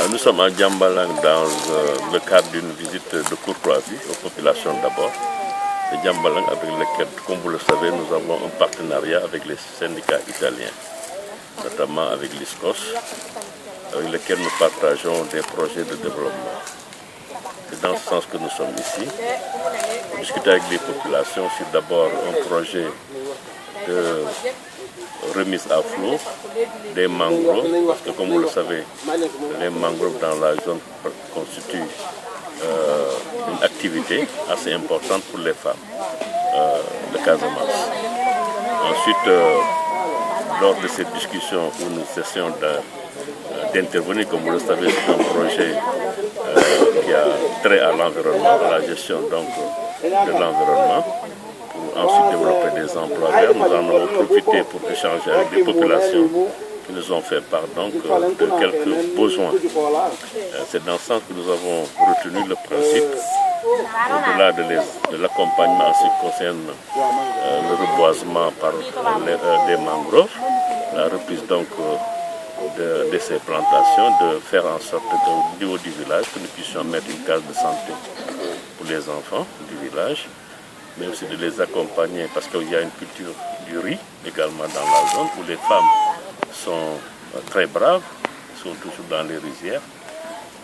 Nous sommes à Djambalang dans le cadre d'une visite de courtoisie aux populations d'abord. De Djambalang avec lequel, comme vous le savez, nous avons un partenariat avec les syndicats italiens, notamment avec l'ISCOS, avec lesquels nous partageons des projets de développement. C'est dans ce sens que nous sommes ici, pour discuter avec les populations sur d'abord un projet de remise à flot des mangroves, parce que comme vous le savez, les mangroves dans la zone constituent une activité assez importante pour les femmes de Casamance. Ensuite, lors de cette discussion où nous essayons d'intervenir, comme vous le savez, c'est un projet qui a trait à l'environnement, à la gestion donc, de l'environnement, pour ensuite développer des emplois verts. Nous en avons profité pour échanger avec des populations qui nous ont fait part donc, de quelques besoins. C'est dans ce sens que nous avons retenu le principe, au-delà de l'accompagnement en ce qui concerne le reboisement par des mangroves, la reprise donc de ces plantations, de faire en sorte qu'au niveau du village, que nous puissions mettre une case de santé pour les enfants du village, mais aussi de les accompagner parce qu'il y a une culture du riz également dans la zone où les femmes sont très braves, sont toujours dans les rizières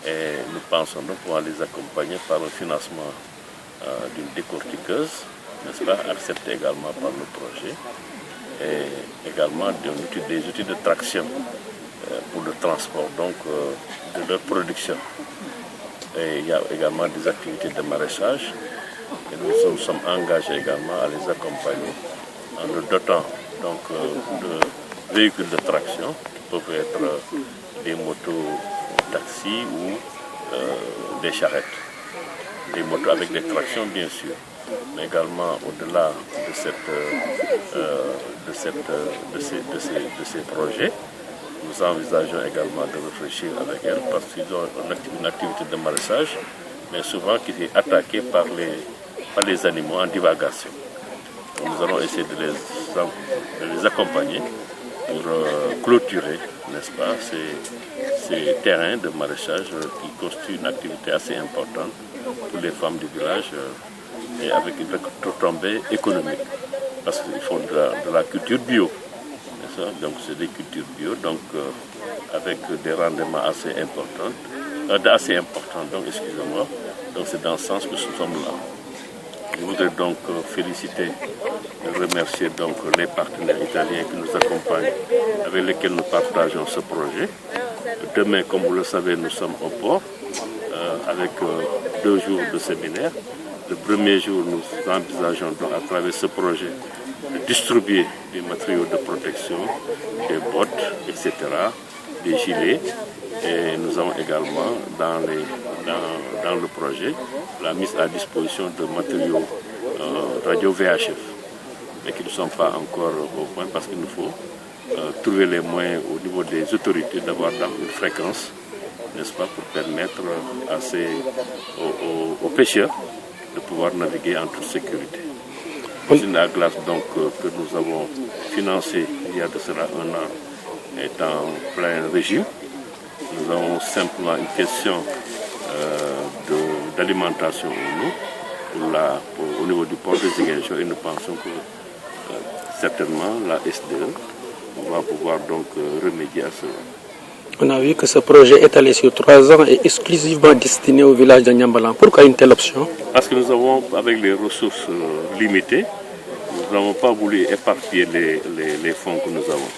et nous pensons donc pouvoir les accompagner par le financement d'une décortiqueuse, n'est-ce pas, acceptée également par le projet et également des outils de traction pour le transport donc, de leur production. Et il y a également des activités de maraîchage et nous sommes engagés également à les accompagner en le dotant donc, de véhicules de traction qui peuvent être des motos taxis ou des charrettes. Des motos avec des tractions bien sûr, mais également au-delà de ces projets, nous envisageons également de réfléchir avec elles parce qu'ils ont une activité de maraîchage, mais souvent qui est attaquée par les animaux en divagation. Donc nous allons essayer de les accompagner pour clôturer, n'est-ce pas, ces terrains de maraîchage qui constituent une activité assez importante pour les femmes du village et avec une retombée économique. Parce qu'ils font de la culture bio. Donc c'est des cultures bio, donc avec des rendements assez importants. Donc excusez-moi. Donc c'est dans ce sens que nous sommes là. Je voudrais donc féliciter et remercier donc les partenaires italiens qui nous accompagnent, avec lesquels nous partageons ce projet. Demain, comme vous le savez, nous sommes au port avec 2 jours de séminaire. Le premier jour, nous envisageons donc, à travers ce projet de distribuer des matériaux de protection, des bottes, etc., des gilets. Et nous avons également dans le projet la mise à disposition de matériaux radio VHF, mais qui ne sont pas encore au point parce qu'il nous faut trouver les moyens au niveau des autorités d'avoir une fréquence, n'est-ce pas, pour permettre aux pêcheurs de pouvoir naviguer en toute sécurité. L'usine à glace donc, que nous avons financée il y a de cela 1 an est en plein régime. Nous avons simplement une question d'alimentation au niveau du port de Ziguinchor et nous pensons que certainement la SDE va pouvoir donc remédier à cela. On a vu que ce projet étalé sur 3 ans est exclusivement destiné au village de Djambalang. Pourquoi une telle option? Parce que nous avons, avec les ressources limitées, nous n'avons pas voulu éparpiller les fonds que nous avons.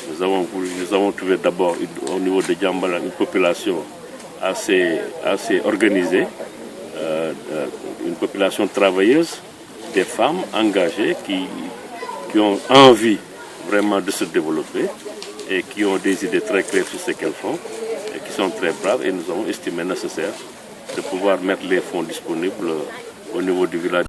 Nous avons trouvé d'abord au niveau de Djambalang une population assez organisée, une population travailleuse, des femmes engagées qui ont envie vraiment de se développer et qui ont des idées très claires sur ce qu'elles font et qui sont très braves et nous avons estimé nécessaire de pouvoir mettre les fonds disponibles au niveau du village.